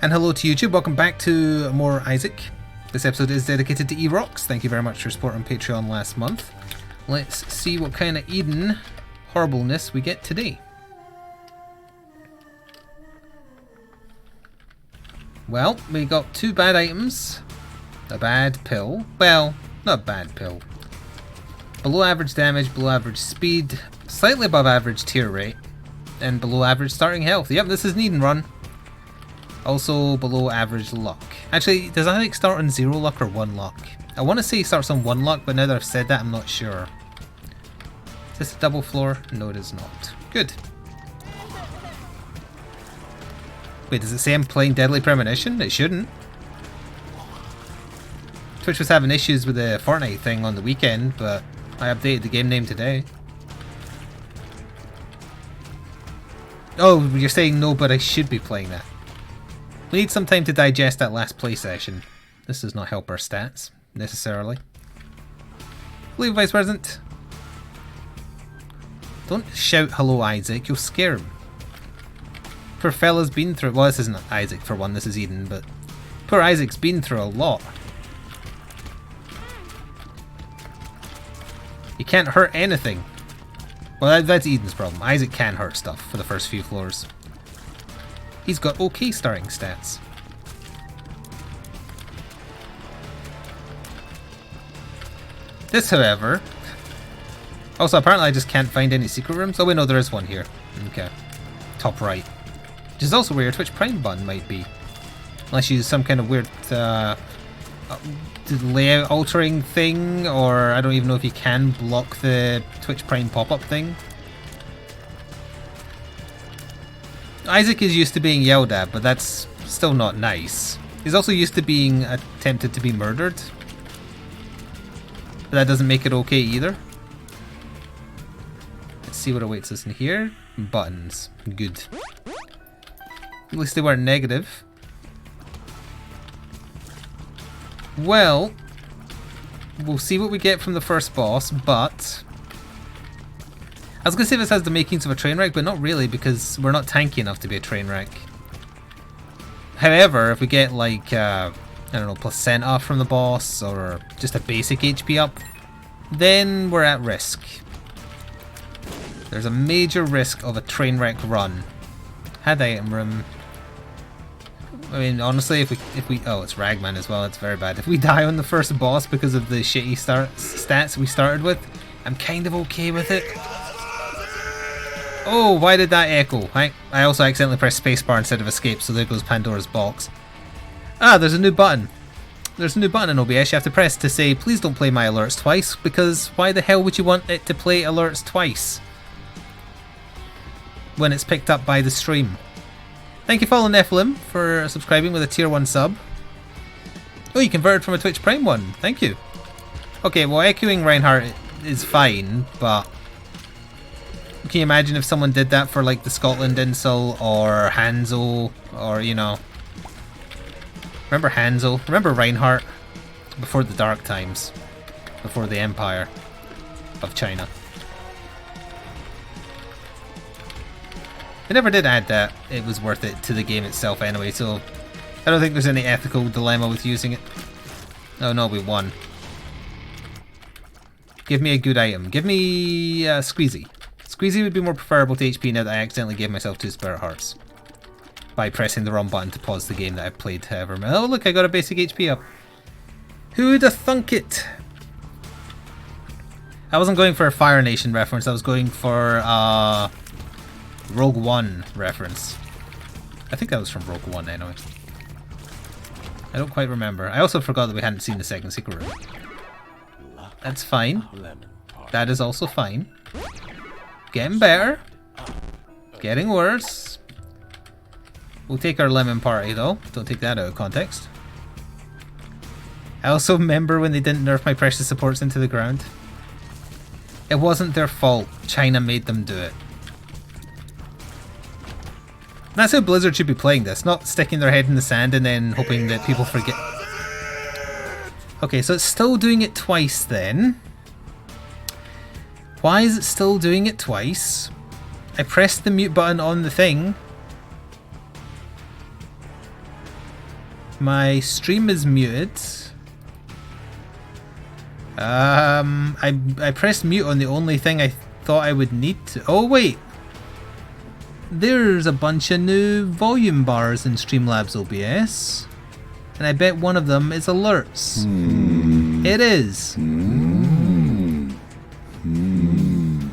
And hello to YouTube, welcome back to more Isaac. This episode is dedicated to E-Rocks. Thank you very much for your support on Patreon last month. Let's see what kind of Eden horribleness we get today. Well, we got two bad items. A bad pill. Well, not a bad pill. Below average damage, below average speed, slightly above average tier rate, and below average starting health. Yep, this is an Eden run. Also below average luck. Actually, does Isaac start on 0 luck or 1 luck? I want to say he starts on 1 luck, but now that I've said that, I'm not sure. Is this a double floor? No, it is not. Good. Wait, does it say I'm playing Deadly Premonition? It shouldn't. Twitch was having issues with the Fortnite thing on the weekend, but I updated the game name today. Oh, you're saying no, but I should be playing that. We need some time to digest that last play session. This does not help our stats, necessarily. Levi's present. Don't shout hello Isaac, you'll scare him. Poor fella's been through, well this isn't Isaac for one, this is Eden, but poor Isaac's been through a lot. He can't hurt anything. Well that's Eden's problem, Isaac can hurt stuff for the first few floors. He's got okay starting stats. This, however... Also, apparently I just can't find any secret rooms. Oh wait, no, there is one here. Okay. Top right. Which is also where your Twitch Prime button might be. Unless you use some kind of weird layout altering thing, or I don't even know if you can block the Twitch Prime pop-up thing. Isaac is used to being yelled at, but that's still not nice. He's also used to being attempted to be murdered. But that doesn't make it okay either. Let's see what awaits us in here. Buttons. Good. At least they weren't negative. Well, we'll see what we get from the first boss, but... I was going to say this has the makings of a train wreck, but not really, because we're not tanky enough to be a train wreck. However, if we get like, I don't know, placenta from the boss, or just a basic HP up, then we're at risk. There's a major risk of a train wreck run. Had item room. I mean, honestly, if we oh, it's Ragman as well, that's very bad. If we die on the first boss because of the shitty stats we started with, I'm kind of okay with it. Oh, why did that echo? I also accidentally pressed spacebar instead of escape, so there goes Pandora's box. Ah, there's a new button. There's a new button in OBS you have to press to say, please don't play my alerts twice, because why the hell would you want it to play alerts twice when it's picked up by the stream? Thank you, Fallen Nephilim, for subscribing with a tier 1 sub. Oh, you converted from a Twitch Prime one. Thank you. Okay, well, echoing Reinhardt is fine, but... Can you imagine if someone did that for like the Scotland Insel or Hanzo or, you know... Remember Hanzo? Remember Reinhardt? Before the dark times. Before the Empire of China. They never did add that. It was worth it to the game itself anyway, so... I don't think there's any ethical dilemma with using it. Oh no, we won. Give me a good item. Give me Squeezy. Squeezy would be more preferable to HP now that I accidentally gave myself 2 Spirit Hearts. By pressing the wrong button to pause the game that I've played however. Oh look, I got a basic HP up. Who'd have thunk it? I wasn't going for a Fire Nation reference, I was going for Rogue One reference. I think that was from Rogue One anyway. I don't quite remember. I also forgot that we hadn't seen the second secret room. That's fine. That is also fine. Getting better. Getting worse. We'll take our lemon party though. Don't take that out of context. I also remember when they didn't nerf my precious supports into the ground. It wasn't their fault. China made them do it. That's how Blizzard should be playing this, not sticking their head in the sand and then hoping that people forget. Okay, so it's still doing it twice then. Why is it still doing it twice? I pressed the mute button on the thing. My stream is muted. I pressed mute on the only thing I thought I would need to. Oh wait, there's a bunch of new volume bars in Streamlabs OBS, and I bet one of them is alerts. It is.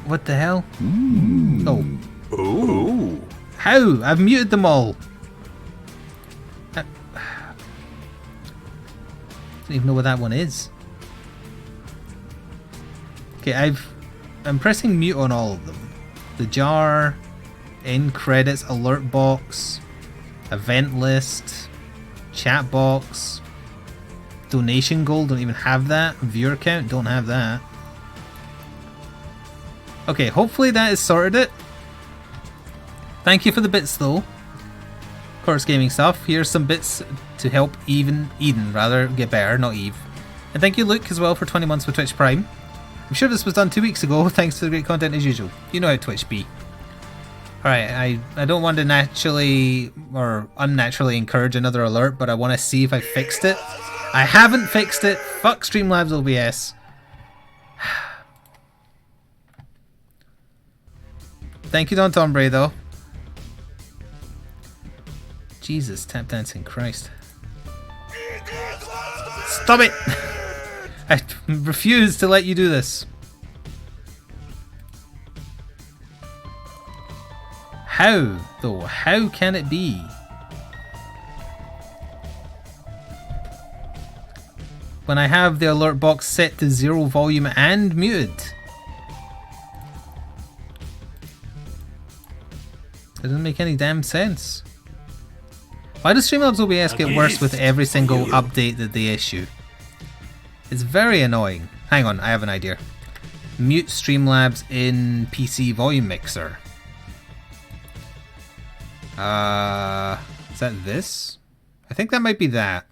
What the hell? Oh. How? I've muted them all. I don't even know what that one is. Okay, I'm pressing mute on all of them. The jar, end credits, alert box, event list, chat box, donation goal, don't even have that. Viewer count, don't have that. Okay, hopefully that has sorted it. Thank you for the bits though. Course Gaming stuff. Here's some bits to help Eden get better, not Eve. And thank you Luke as well for 20 months with Twitch Prime. I'm sure this was done 2 weeks ago, thanks to the great content as usual. You know how Twitch be. Alright, I don't want to naturally or unnaturally encourage another alert, but I want to see if I fixed it. I haven't fixed it. Fuck Streamlabs OBS. Thank you, Don Tombre, though. Jesus, tap dancing, Christ. Stop it! I refuse to let you do this. How, though? How can it be? When I have the alert box set to 0 volume and muted. That doesn't make any damn sense. Why does Streamlabs OBS get worse with every single update that they issue? It's very annoying. Hang on, I have an idea. Mute Streamlabs in PC Volume Mixer. Is that this? I think that might be that.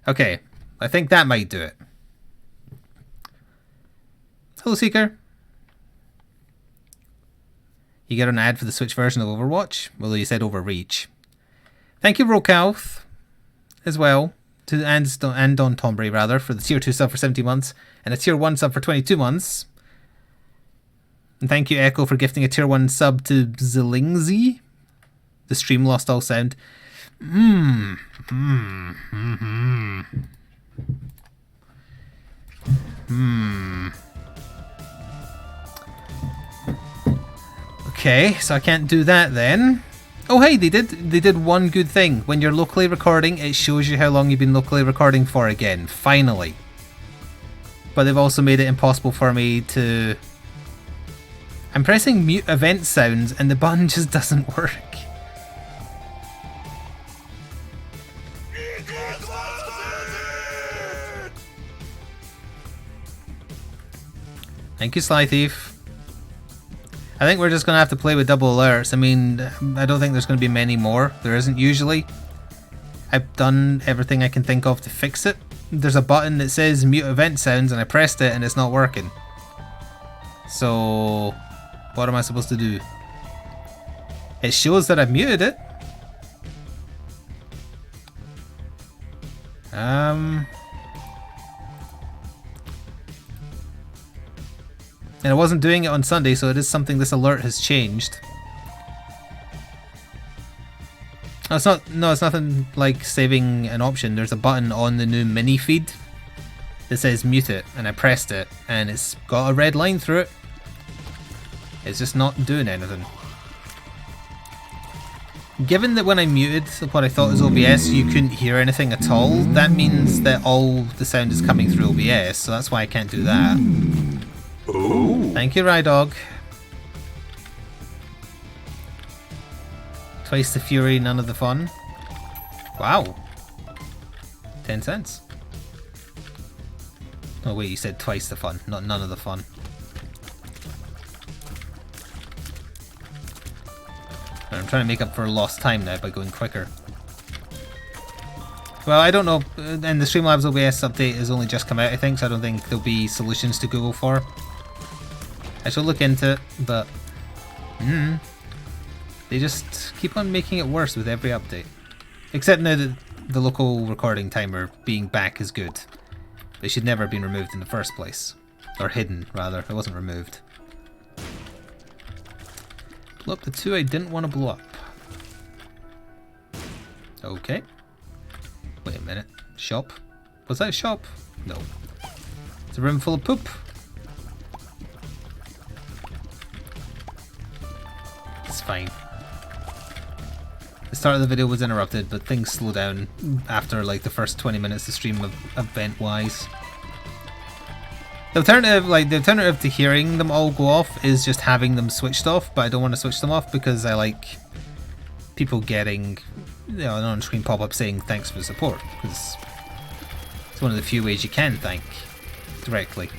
Okay, I think that might do it. Hello, Seeker. You get an ad for the Switch version of Overwatch? Well, you said Overreach. Thank you, Rokalth, as well. And Don Tombre, rather, for the tier 2 sub for 70 months and a tier 1 sub for 22 months. And thank you, Echo, for gifting a tier 1 sub to Zilingzi. The stream lost all sound. Okay, so I can't do that then. Oh hey, they did one good thing. When you're locally recording, it shows you how long you've been locally recording for again. Finally. But they've also made it impossible for me to... I'm pressing mute event sounds and the button just doesn't work. Thank you, Sly Thief. I think we're just going to have to play with double alerts. I mean, I don't think there's going to be many more. There isn't usually. I've done everything I can think of to fix it. There's a button that says mute event sounds and I pressed it and it's not working. So, what am I supposed to do? It shows that I've muted it. And I wasn't doing it on Sunday, so it is something this alert has changed. Oh, it's not. No, it's nothing like saving an option. There's a button on the new mini feed that says mute it, and I pressed it, and it's got a red line through it. It's just not doing anything. Given that when I muted what I thought was OBS, you couldn't hear anything at all, that means that all the sound is coming through OBS, so that's why I can't do that. Ooh. Thank you, Rydog. Twice the fury, none of the fun. Wow. 10 cents. Oh wait, you said twice the fun, not none of the fun. I'm trying to make up for lost time now by going quicker. Well, I don't know, and the Streamlabs OBS update has only just come out, I think, so I don't think there'll be solutions to Google for. I shall look into it, but they just keep on making it worse with every update. Except now that the local recording timer being back is good. It should never have been removed in the first place. Or hidden, rather. It wasn't removed. Blow up the two I didn't want to blow up. Okay. Wait a minute. Shop? Was that a shop? No. It's a room full of poop. It's fine. The start of the video was interrupted, but things slow down after like the first 20 minutes of stream event-wise. The alternative to hearing them all go off is just having them switched off, but I don't want to switch them off because I like people getting, you know, an on-screen pop-up saying thanks for the support, because it's one of the few ways you can thank directly.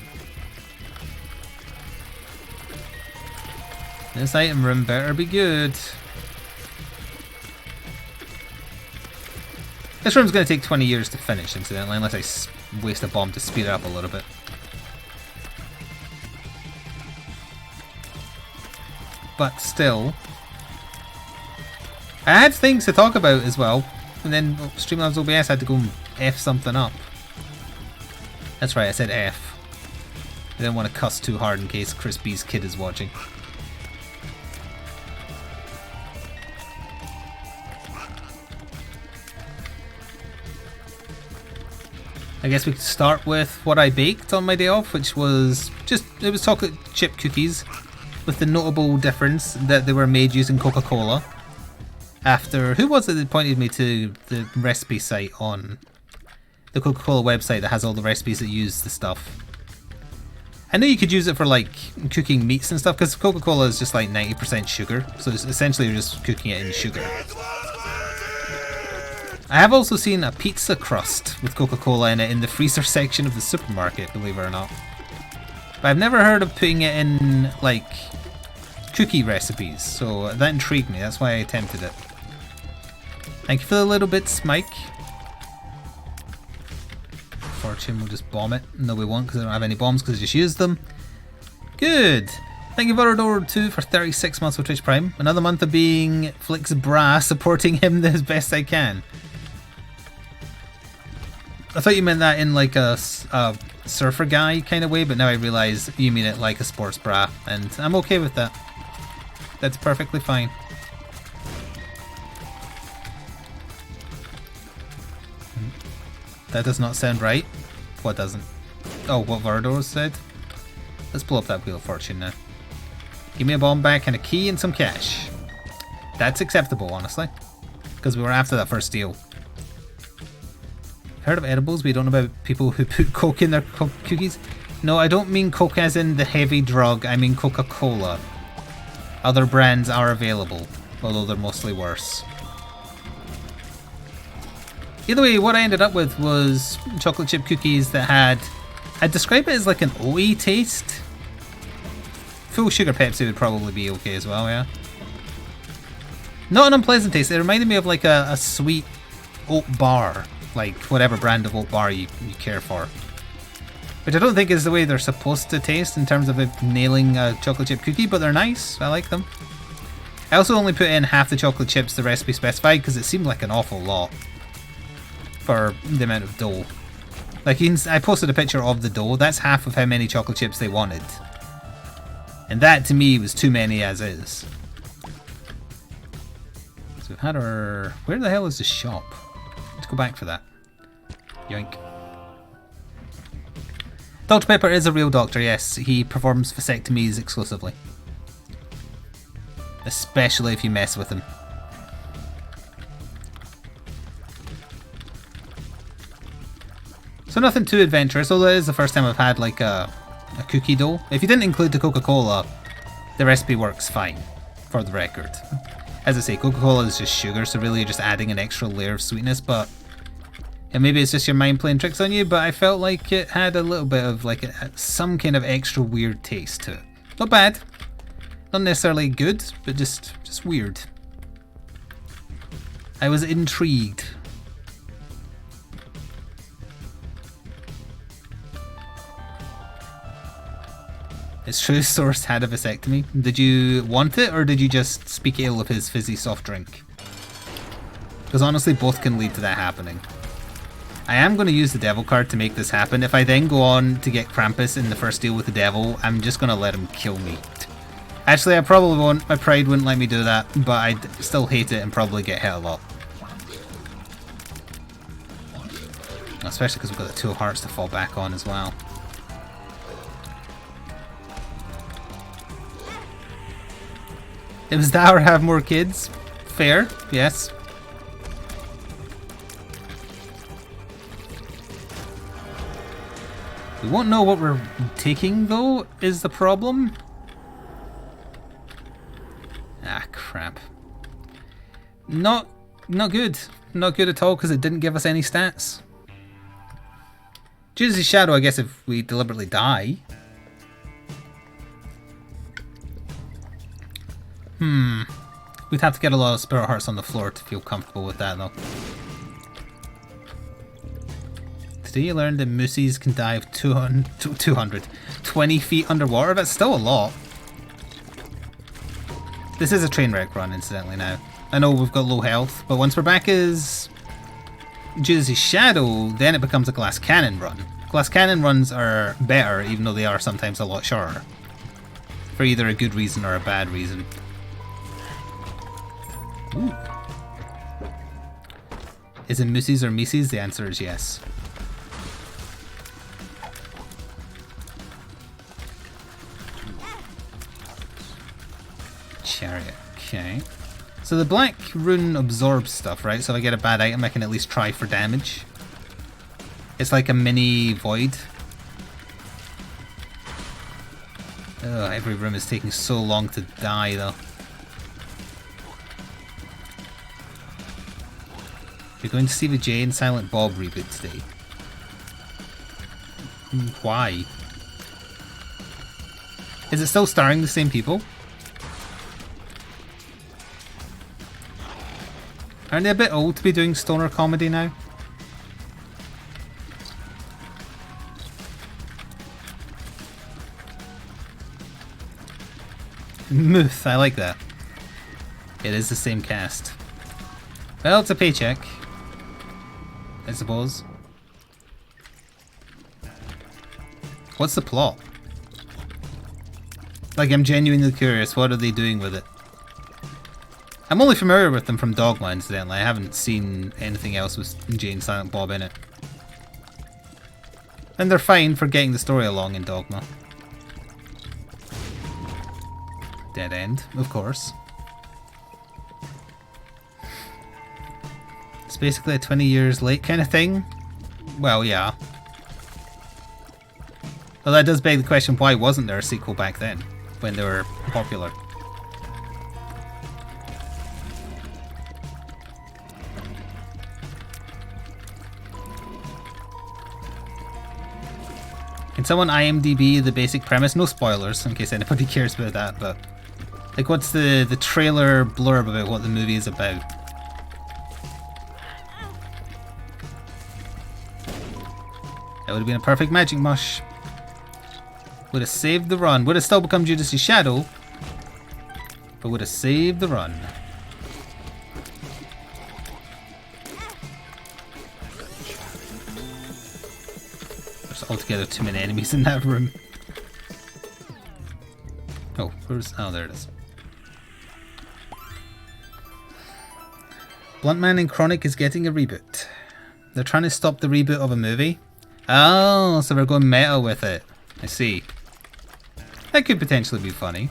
This item room better be good. This room's going to take 20 years to finish, incidentally, unless I waste a bomb to speed it up a little bit. But still, I had things to talk about as well, and then Streamlabs OBS had to go and F something up. That's right, I said F. I didn't want to cuss too hard in case Chris B's kid is watching. I guess we could start with what I baked on my day off, which was it was chocolate chip cookies, with the notable difference that they were made using Coca-Cola. After, who was it that pointed me to the recipe site on the Coca-Cola website that has all the recipes that use the stuff? I know you could use it for like cooking meats and stuff, because Coca-Cola is just like 90% sugar, so it's essentially you're just cooking it in sugar. I have also seen a pizza crust with Coca-Cola in it in the freezer section of the supermarket, believe it or not. But I've never heard of putting it in, like, cookie recipes, so that intrigued me, that's why I attempted it. Thank you for the little bits, Mike. Fortune, we'll just bomb it. No, we won't, because I don't have any bombs, because I just used them. Good. Thank you, Vorador2, for 36 months of Twitch Prime. Another month of being Flik's bra, supporting him as best I can. I thought you meant that in like a surfer guy kind of way, but now I realise you mean it like a sports bra, and I'm okay with that. That's perfectly fine. That does not sound right. What doesn't? Oh, what Vardor said? Let's blow up that Wheel of Fortune now. Give me a bomb back and a key and some cash. That's acceptable, honestly, because we were after that first deal. Heard of edibles, but you don't know about people who put coke in their cookies? No, I don't mean coke as in the heavy drug, I mean Coca-Cola. Other brands are available, although they're mostly worse. Either way, what I ended up with was chocolate chip cookies that had, I'd describe it as like an oaty taste. Full sugar Pepsi would probably be okay as well, yeah. Not an unpleasant taste, it reminded me of like a sweet oat bar. Like whatever brand of oat bar you care for. Which I don't think is the way they're supposed to taste in terms of it nailing a chocolate chip cookie, but they're nice, I like them. I also only put in half the chocolate chips the recipe specified because it seemed like an awful lot for the amount of dough. Like I posted a picture of the dough, that's half of how many chocolate chips they wanted. And that to me was too many as is. So we've had our... Where the hell is the shop? Let's go back for that. Yoink. Dr. Pepper is a real doctor, yes. He performs vasectomies exclusively. Especially if you mess with him. So nothing too adventurous, although it is the first time I've had like a cookie dough. If you didn't include the Coca-Cola, the recipe works fine, for the record. As I say, Coca-Cola is just sugar, so really you're just adding an extra layer of sweetness, but... And maybe it's just your mind playing tricks on you, but I felt like it had a little bit of like some kind of extra weird taste to it. Not bad. Not necessarily good, but just weird. I was intrigued. It's true, Source had a vasectomy. Did you want it, or did you just speak ill of his fizzy soft drink? Because honestly, both can lead to that happening. I am going to use the devil card to make this happen. If I then go on to get Krampus in the first deal with the devil, I'm just going to let him kill me. Actually, I probably won't. My pride wouldn't let me do that, but I'd still hate it and probably get hit a lot. Especially because we've got the 2 of hearts to fall back on as well. It was that or have more kids. Fair, yes. We won't know what we're taking though, is the problem. Ah, crap. Not good. Not good at all because it didn't give us any stats. Judas' Shadow, I guess, if we deliberately die. We'd have to get a lot of Spirit Hearts on the floor to feel comfortable with that, though. Today you learned that moosies can dive 20 feet underwater. That's still a lot. This is a train wreck run, incidentally, now. I know we've got low health, but once we're back as Judas' Shadow, then it becomes a glass cannon run. Glass cannon runs are better, even though they are sometimes a lot shorter. For either a good reason or a bad reason. Ooh. Is it moosies or meesies? The answer is yes. Chariot, okay. So the black rune absorbs stuff, right? So if I get a bad item, I can at least try for damage. It's like a mini void. Oh, every room is taking so long to die, though. You're going to see the Jay and Silent Bob reboot today. Why? Is it still starring the same people? Aren't they a bit old to be doing stoner comedy now? Muth, I like that. It is the same cast. Well, it's a paycheck, I suppose. What's the plot? Like, I'm genuinely curious, what are they doing with it? I'm only familiar with them from Dogma, incidentally. I haven't seen anything else with Jay and Silent Bob in it. And they're fine for getting the story along in Dogma. Dead end, of course. It's basically a 20 years late kind of thing. Well, yeah. Well, that does beg the question, why wasn't there a sequel back then, when they were popular? Can someone IMDb the basic premise? No spoilers, in case anybody cares about that, but... like, what's the trailer blurb about what the movie is about? That would have been a perfect magic mush. Would have saved the run. Would have still become Judas' Shadow, but would have saved the run. There's altogether too many enemies in that room. Oh, where's... oh, there it is. Bluntman and Chronic is getting a reboot. They're trying to stop the reboot of a movie. Oh, so we're going meta with it. I see. That could potentially be funny.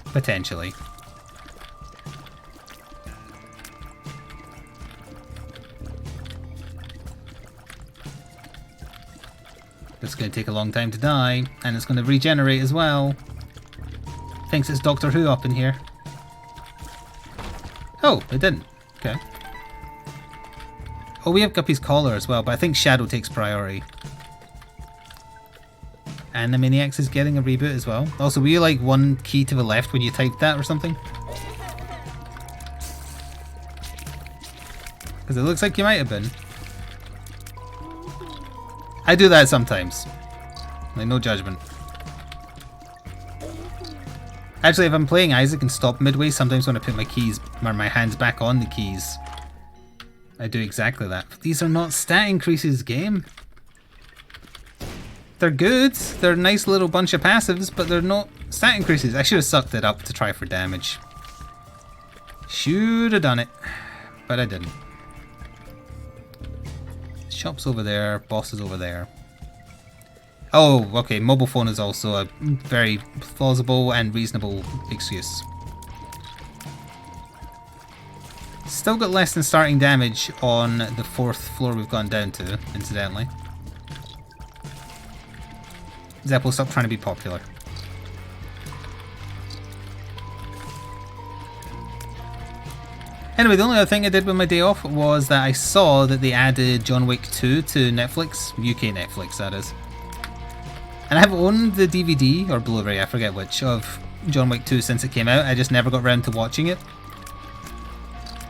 Potentially. It's going to take a long time to die, and it's going to regenerate as well. Thinks it's Doctor Who up in here. Oh, it didn't. Okay. Oh, we have Guppy's Collar as well, but I think Shadow takes priority. And the Maniacs is getting a reboot as well. Also, were you like one key to the left when you typed that or something? Because it looks like you might have been. I do that sometimes. Like, no judgment. Actually, if I'm playing Isaac and stop midway, sometimes when I put my keys or my hands back on the keys, I do exactly that. But these are not stat increases, game. They're good. They're a nice little bunch of passives, but they're not stat increases. I should have sucked it up to try for damage. Should have done it, but I didn't. Shop's over there, boss is over there. Oh, okay, mobile phone is also a very plausible and reasonable excuse. Still got less than starting damage on the 4th floor we've gone down to, incidentally. Zeppo, stop trying to be popular. Anyway, the only other thing I did with my day off was that I saw that they added John Wick 2 to Netflix, UK Netflix that is. And I have owned the DVD, or Blu-ray, I forget which, of John Wick 2 since it came out. I just never got around to watching it.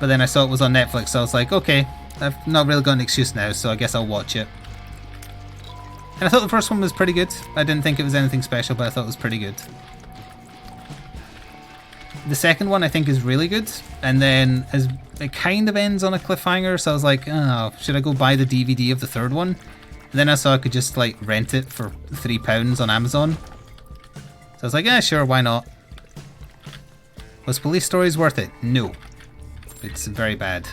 But then I saw it was on Netflix, so I was like, okay, I've not really got an excuse now, so I guess I'll watch it. And I thought the first one was pretty good. I didn't think it was anything special, but I thought it was pretty good. The second one I think is really good, and then as it kind of ends on a cliffhanger, so I was like, oh, should I go buy the DVD of the third one? And then I saw I could just like rent it for £3 on Amazon. So I was like, yeah, sure, why not? Was Police Stories worth it? No. It's very bad.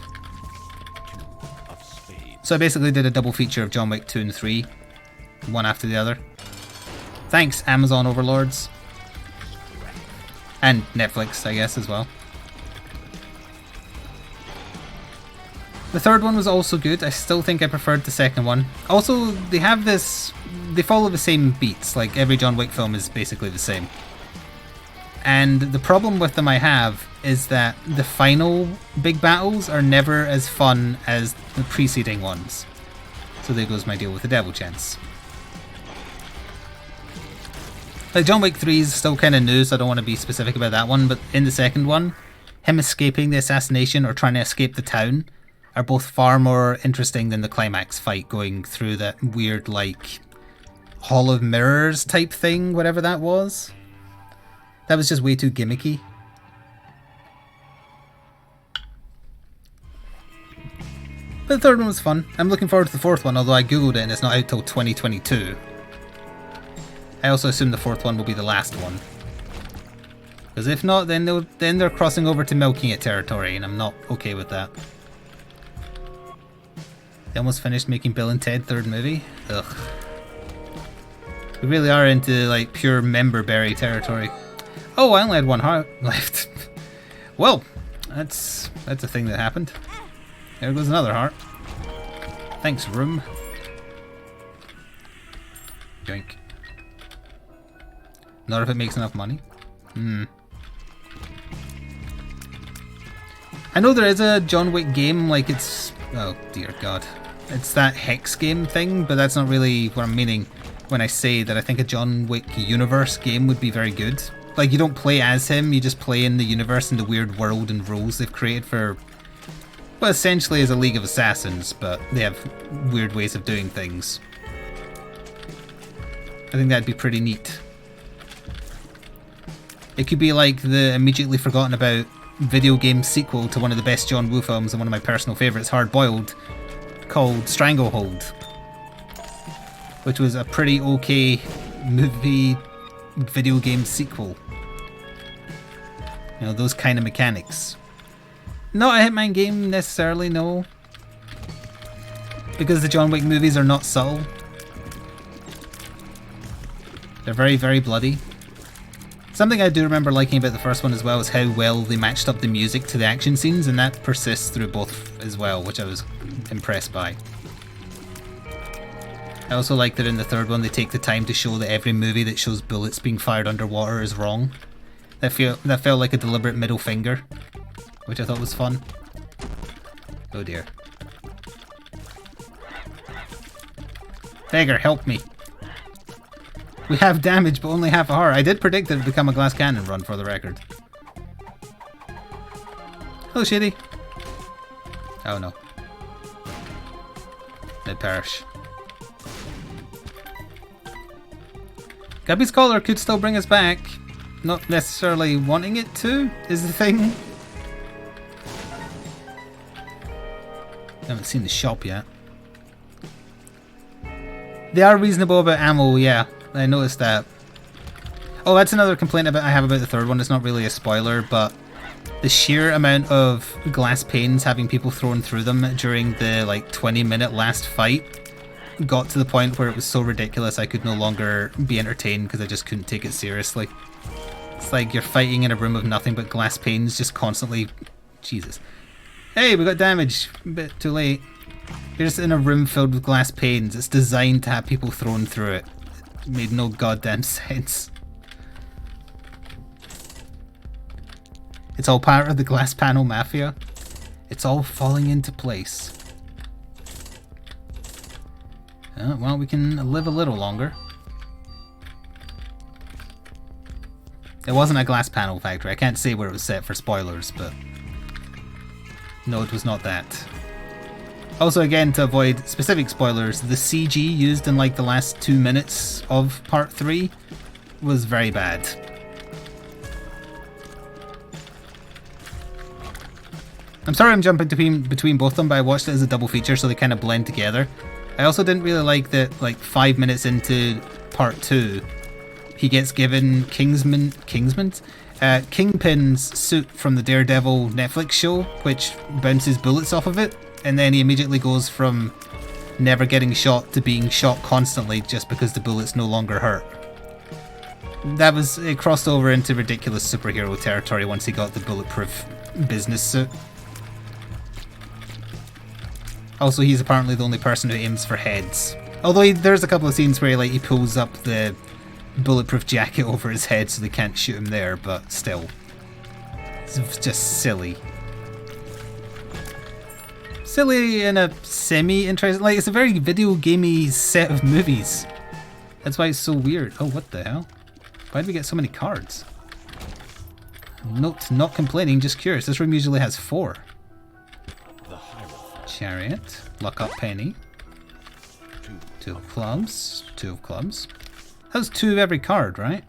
So I basically did a double feature of John Wick 2 and 3, one after the other. Thanks, Amazon overlords. And Netflix, I guess, as well. The third one was also good. I still think I preferred the second one. Also, they have this... They follow the same beats. Like, every John Wick film is basically the same. And the problem with them I have is that the final big battles are never as fun as the preceding ones. So there goes my deal with the Devil Chance. Like, John Wick 3 is still kind of new, so I don't want to be specific about that one, but in the second one, him escaping the assassination or trying to escape the town are both far more interesting than the climax fight going through that weird, like, Hall of Mirrors type thing, whatever that was. That was just way too gimmicky. But the third one was fun. I'm looking forward to the fourth one, although I googled it and it's not out till 2022. I also assume the fourth one will be the last one. Because if not, then they're crossing over to milking it territory, and I'm not okay with that. They almost finished making Bill and Ted third movie. Ugh. We really are into like pure member berry territory. Oh, I only had one heart left. Well, that's a thing that happened. There goes another heart. Thanks, room. Yoink. Not if it makes enough money. I know there is a John Wick game, like it's... Oh, dear God. It's that Hex game thing, but that's not really what I'm meaning when I say that I think a John Wick universe game would be very good. Like, you don't play as him, you just play in the universe and the weird world and rules they've created for... Well, essentially as a League of Assassins, but they have weird ways of doing things. I think that'd be pretty neat. It could be like the immediately forgotten about video game sequel to one of the best John Woo films and one of my personal favourites, Hard Boiled, called Stranglehold, which was a pretty okay movie video game sequel. You know, those kind of mechanics. Not a Hitman game necessarily, no. Because the John Wick movies are not subtle. They're very, very bloody. Something I do remember liking about the first one as well is how well they matched up the music to the action scenes, and that persists through both as well, which I was impressed by. I also like that in the third one they take the time to show that every movie that shows bullets being fired underwater is wrong. That felt like a deliberate middle finger, which I thought was fun. Oh dear. Beggar, help me. We have damage, but only half a heart. I did predict it would become a glass cannon run, for the record. Hello, Shitty. Oh no. They perish. Gabby's collar could still bring us back. not necessarily wanting it to, is the thing. I haven't seen the shop yet. They are reasonable about ammo, yeah. I noticed that. Oh, that's another complaint I have about the third one. It's not really a spoiler, but the sheer amount of glass panes having people thrown through them during the like 20-minute last fight got to the point where it was so ridiculous I could no longer be entertained because I just couldn't take it seriously. It's like you're fighting in a room of nothing but glass panes just constantly... Jesus. Hey, we got damage. A bit too late. You're just in a room filled with glass panes. It's designed to have people thrown through it. It made no goddamn sense. It's all part of the glass panel mafia. It's all falling into place. Well, we can live a little longer. It wasn't a glass panel factory. I can't say where it was set for spoilers, but... No, it was not that. Also, again, to avoid specific spoilers, the CG used in like the last 2 minutes of part 3 was very bad. I'm sorry I'm jumping between both of them, but I watched it as a double feature so they kind of blend together. I also didn't really like that, like 5 minutes into part 2, he gets given Kingpin's suit from the Daredevil Netflix show, which bounces bullets off of it, and then he immediately goes from never getting shot to being shot constantly just because the bullets no longer hurt. It crossed over into ridiculous superhero territory once he got the bulletproof business suit. Also, he's apparently the only person who aims for heads. Although there's a couple of scenes where he pulls up the bulletproof jacket over his head so they can't shoot him there, but still. It's just silly. Silly in a semi-interesting... Like, it's a very video gamey set of movies. That's why it's so weird. Oh, what the hell? Why did we get so many cards? Note, not complaining, just curious. This room usually has 4. Chariot, luck up penny, 2 of clubs, 2 of clubs. That was 2 of every card, right?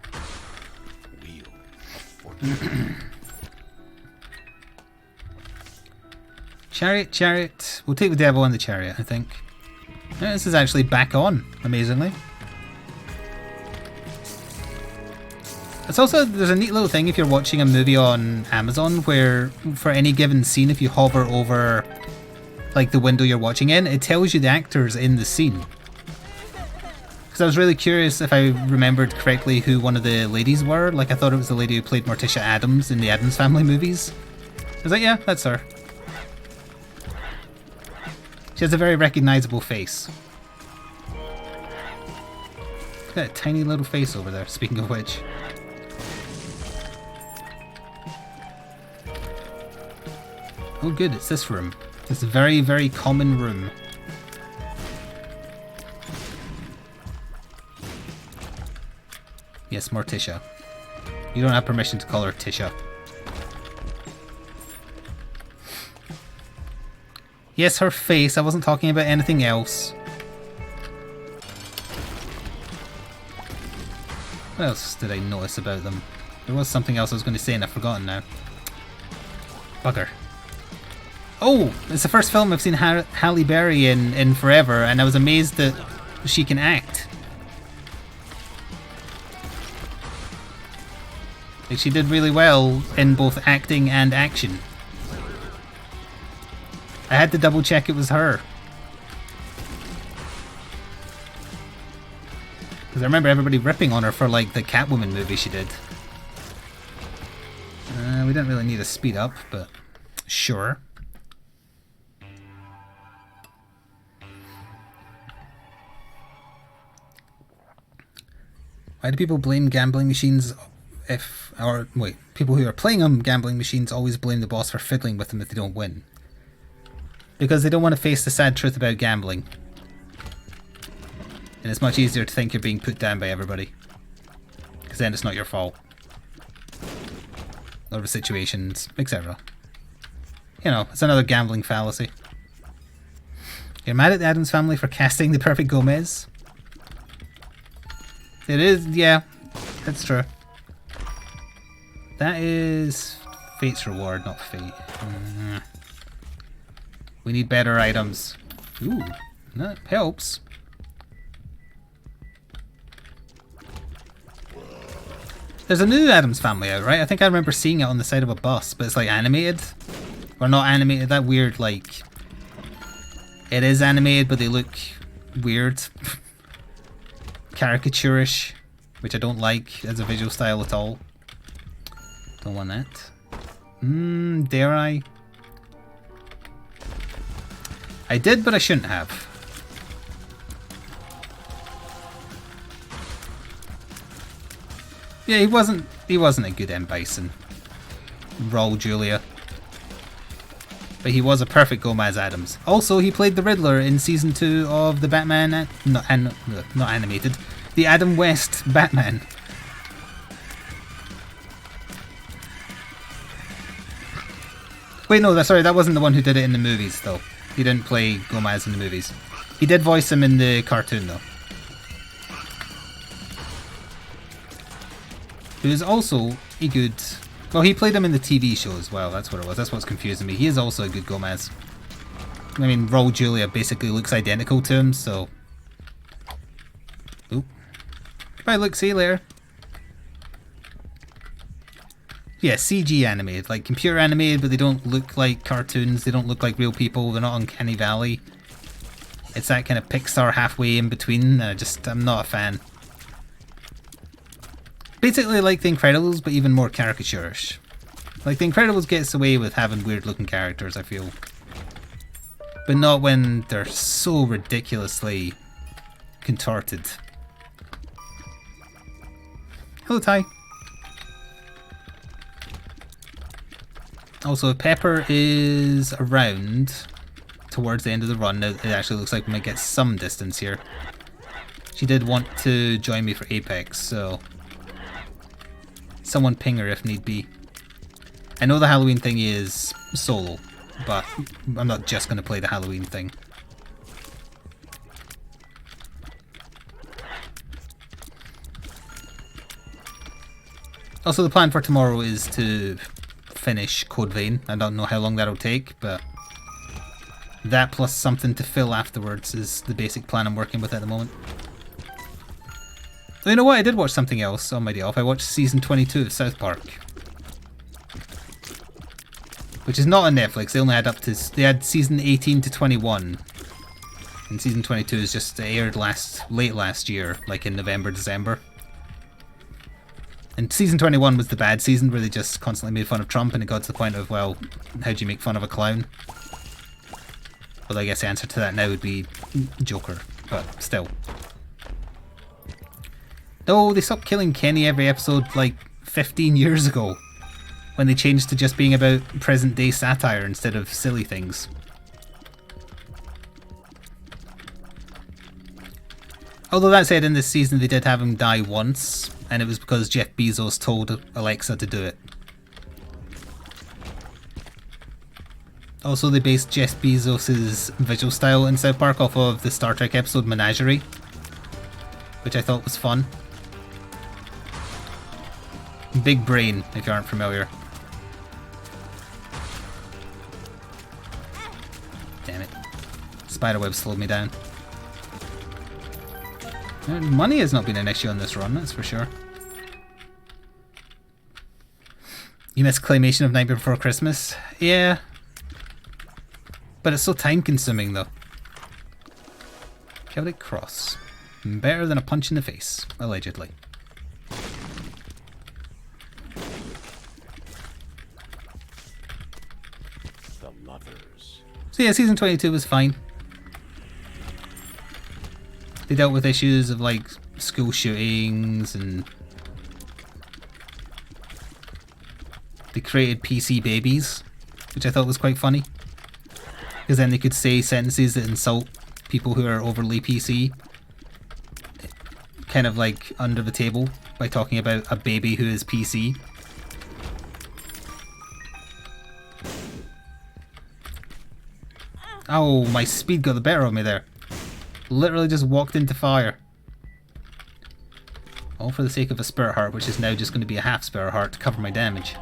Chariot, chariot. We'll take the devil and the chariot, I think. Yeah, this is actually back on, amazingly. It's also, there's a neat little thing if you're watching a movie on Amazon where for any given scene, if you hover over like the window you're watching in, it tells you the actors in the scene. Because I was really curious if I remembered correctly who one of the ladies were. Like I thought it was the lady who played Morticia Addams in the Addams Family movies. I was like, yeah, that's her. She has a very recognizable face. Look at that tiny little face over there, speaking of which. Oh good, it's this room. It's a very, very common room. Yes, Morticia. You don't have permission to call her Tisha. Yes, her face. I wasn't talking about anything else. What else did I notice about them? There was something else I was going to say and I've forgotten now. Bugger. Oh, it's the first film I've seen Halle Berry in forever, and I was amazed that she can act. Like, she did really well in both acting and action. I had to double check it was her. Because I remember everybody ripping on her for like the Catwoman movie she did. We don't really need a speed up, but sure. Why do people blame gambling machines people who are playing on gambling machines always blame the boss for fiddling with them if they don't win? Because they don't want to face the sad truth about gambling. And it's much easier to think you're being put down by everybody. Because then it's not your fault. A lot of situations, etc. You know, it's another gambling fallacy. You're mad at the Addams Family for casting the perfect Gomez? It is, yeah, that's true. That is Fate's reward, not Fate. We need better items. Ooh, that helps. There's a new Addams Family out, right? I think I remember seeing it on the side of a bus, but it's like animated. Or not animated, that weird, like... It is animated, but they look weird. Caricaturish, which I don't like as a visual style at all. Don't want that. Dare I? I did, but I shouldn't have. Yeah, he wasn't a good M. Bison. Raul Julia. But he was a perfect Gomez Addams. Also, he played the Riddler in season 2 of the Batman, not animated, the Adam West Batman. Wait, no, sorry, that wasn't the one who did it in the movies, though. He didn't play Gomez in the movies. He did voice him in the cartoon, though. Who is also a good... Well, he played him in the TV show as well, that's what it was. That's what's confusing me. He is also a good Gomez. I mean, Raul Julia basically looks identical to him, so... Oop. Goodbye, look, see you later. Yeah, CG animated, like computer animated, but they don't look like cartoons, they don't look like real people, they're not Uncanny Valley. It's that kind of Pixar halfway in between, and I'm not a fan. Basically like The Incredibles, but even more caricaturish. Like The Incredibles gets away with having weird looking characters, I feel. But not when they're so ridiculously contorted. Hello, Ty. Also, if Pepper is around towards the end of the run, it actually looks like we might get some distance here. She did want to join me for Apex, so someone ping her if need be. I know the Halloween thing is solo, but I'm not just going to play the Halloween thing. Also, the plan for tomorrow is to finish Code Vein. I don't know how long that'll take, but that plus something to fill afterwards is the basic plan I'm working with at the moment. So you know what? I did watch something else on my day off. I watched season 22 of South Park, which is not on Netflix. They only had they had season 18 to 21, and season 22 is just aired late last year, like in November, December. And season 21 was the bad season where they just constantly made fun of Trump, and it got to the point of, well, how do you make fun of a clown? Well, I guess the answer to that now would be Joker, but still. Though they stopped killing Kenny every episode like 15 years ago, when they changed to just being about present day satire instead of silly things. Although that said, in this season they did have him die once, and it was because Jeff Bezos told Alexa to do it. Also, they based Jeff Bezos' visual style in South Park off of the Star Trek episode Menagerie, which I thought was fun. Big brain, if you aren't familiar. Damn it. Spiderweb slowed me down. Money has not been an issue on this run, that's for sure. You missed Claymation of Nightmare Before Christmas? Yeah. But it's so time consuming though. Celtic Cross. Better than a punch in the face, allegedly. The Lovers. So yeah, season 22 was fine. They dealt with issues of like school shootings, and they created PC babies, which I thought was quite funny. Because then they could say sentences that insult people who are overly PC, kind of like under the table, by talking about a baby who is PC. Oh, my speed got the better of me there. Literally just walked into fire. All for the sake of a spirit heart, which is now just going to be a half spirit heart to cover my damage.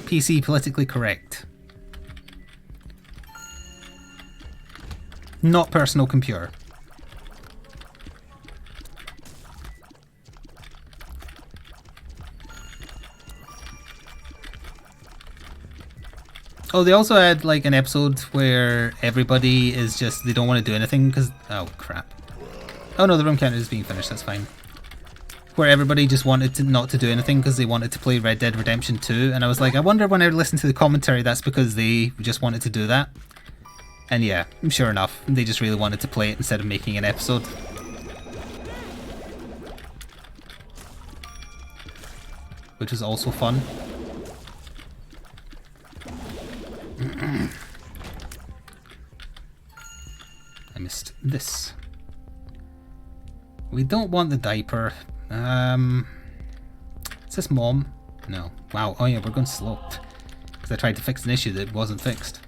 PC politically correct. Not personal computer. Oh, they also had like an episode where everybody is just, they don't want to do anything because, oh crap. Oh no, the room counter is being finished, that's fine. Where everybody just wanted to not to do anything because they wanted to play Red Dead Redemption 2, and I was like, I wonder when I listen to the commentary that's because they just wanted to do that. And yeah, sure enough, they just really wanted to play it instead of making an episode. Which was also fun. I missed this. We don't want the diaper. Is this mom? No. Wow. Oh yeah, we're going slow. Because I tried to fix an issue that wasn't fixed.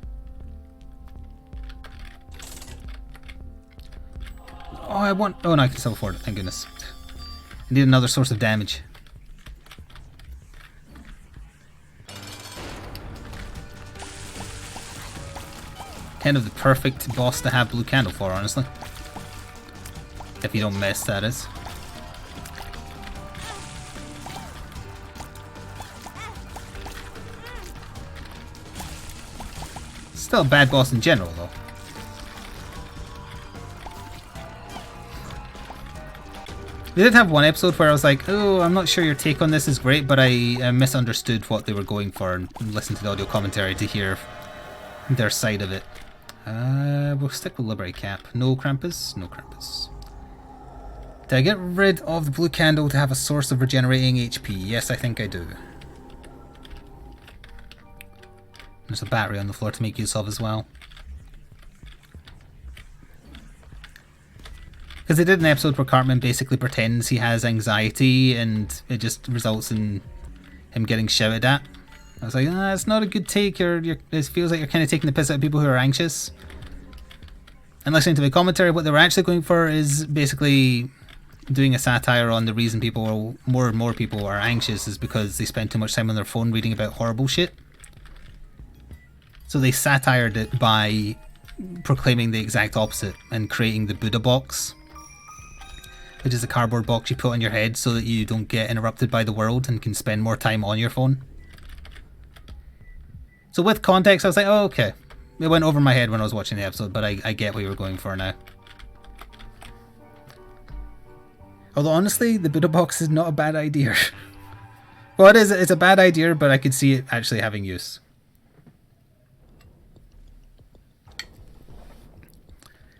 Oh, I want... Oh no, I can still afford it. Thank goodness. I need another source of damage. Kind of the perfect boss to have blue candle for, honestly. If you don't miss, that is. Still a bad boss in general, though. They did have one episode where I was like, oh, I'm not sure your take on this is great, but I misunderstood what they were going for and listened to the audio commentary to hear their side of it. We'll stick with Liberty Cap. No Krampus? No Krampus. Did I get rid of the blue candle to have a source of regenerating HP? Yes, I think I do. There's a battery on the floor to make use of as well. Because they did an episode where Cartman basically pretends he has anxiety and it just results in him getting shouted at. I was like, it's not a good take. It feels like you're kind of taking the piss out of people who are anxious. And listening to the commentary, what they were actually going for is basically doing a satire on the reason more and more people are anxious is because they spend too much time on their phone reading about horrible shit. So they satired it by proclaiming the exact opposite and creating the Buddha box, which is a cardboard box you put on your head so that you don't get interrupted by the world and can spend more time on your phone. So with context, I was like, oh, okay. It went over my head when I was watching the episode, but I get what you were going for now. Although honestly, the Buddha box is not a bad idea. Well, it's a bad idea, but I could see it actually having use.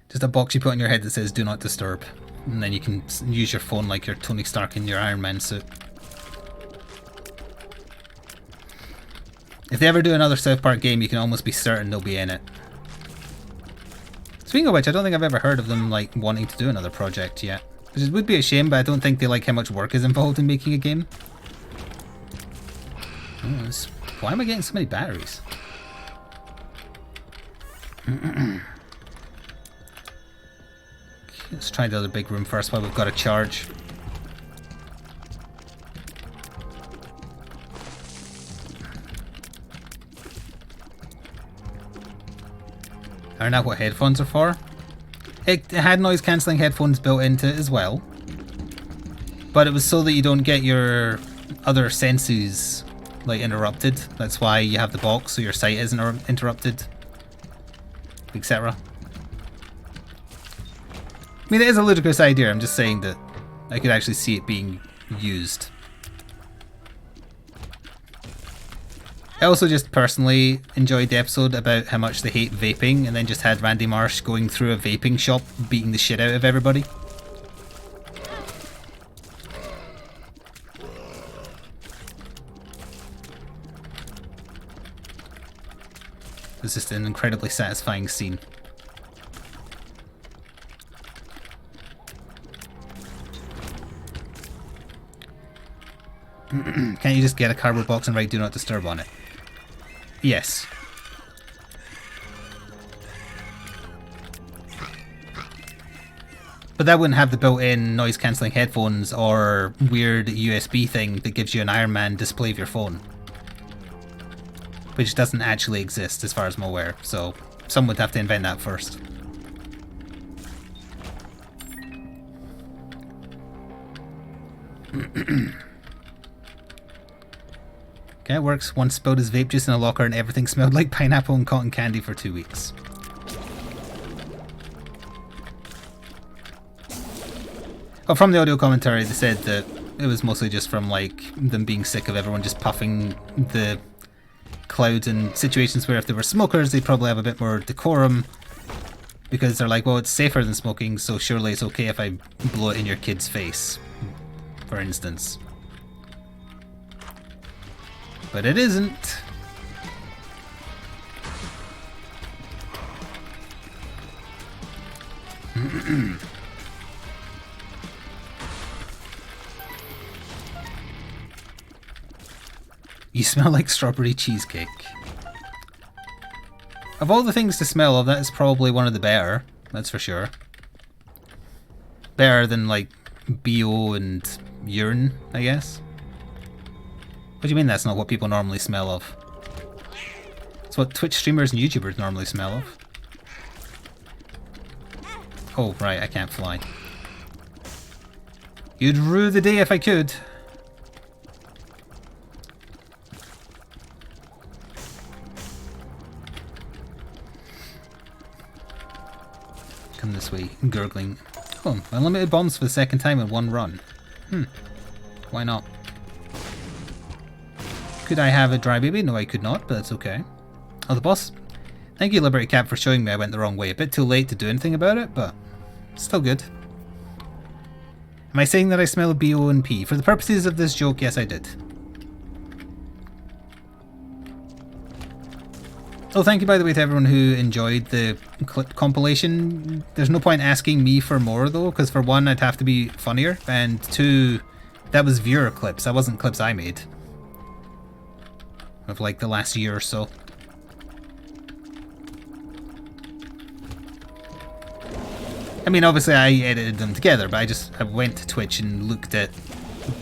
Just a box you put on your head that says do not disturb. And then you can use your phone like you're Tony Stark in your Iron Man suit. If they ever do another South Park game, you can almost be certain they'll be in it. Speaking of which, I don't think I've ever heard of them like wanting to do another project yet. Which would be a shame, but I don't think they like how much work is involved in making a game. Oh, why am I getting so many batteries? Let's try the other big room first while we've got a charge. I don't know what headphones are for. It had noise cancelling headphones built into it as well. But it was so that you don't get your other senses like interrupted. That's why you have the box so your sight isn't interrupted, etc. I mean, it is a ludicrous idea. I'm just saying that I could actually see it being used. I also just personally enjoyed the episode about how much they hate vaping, and then just had Randy Marsh going through a vaping shop beating the shit out of everybody. It's just an incredibly satisfying scene. Can't you just get a cardboard box and write do not disturb on it? Yes. But that wouldn't have the built-in noise-cancelling headphones or weird USB thing that gives you an Iron Man display of your phone. Which doesn't actually exist as far as I'm aware, so someone would have to invent that first. Okay, it works. Once spilled his vape juice in a locker and everything smelled like pineapple and cotton candy for 2 weeks. Oh, from the audio commentary, they said that it was mostly just from like them being sick of everyone just puffing the clouds in situations where if they were smokers, they'd probably have a bit more decorum because they're like, well, it's safer than smoking, so surely it's okay if I blow it in your kid's face, for instance. But it isn't. You smell like strawberry cheesecake. Of all the things to smell of, that is probably one of the better, that's for sure. Better than like BO and urine, I guess. What do you mean that's not what people normally smell of? It's what Twitch streamers and YouTubers normally smell of. Oh, right, I can't fly. You'd rue the day if I could. Come this way, gurgling. Oh, unlimited bombs for the second time in one run. Why not? Could I have a dry baby? No, I could not, but that's okay. Oh, the boss. Thank you, Liberty Cap, for showing me I went the wrong way. A bit too late to do anything about it, but still good. Am I saying that I smell BO and P? For the purposes of this joke, yes, I did. Oh, thank you, by the way, to everyone who enjoyed the clip compilation. There's no point asking me for more, though, because for one, I'd have to be funnier, and two, that was viewer clips. That wasn't clips I made. Of like the last year or so. I mean, obviously I edited them together, but I went to Twitch and looked at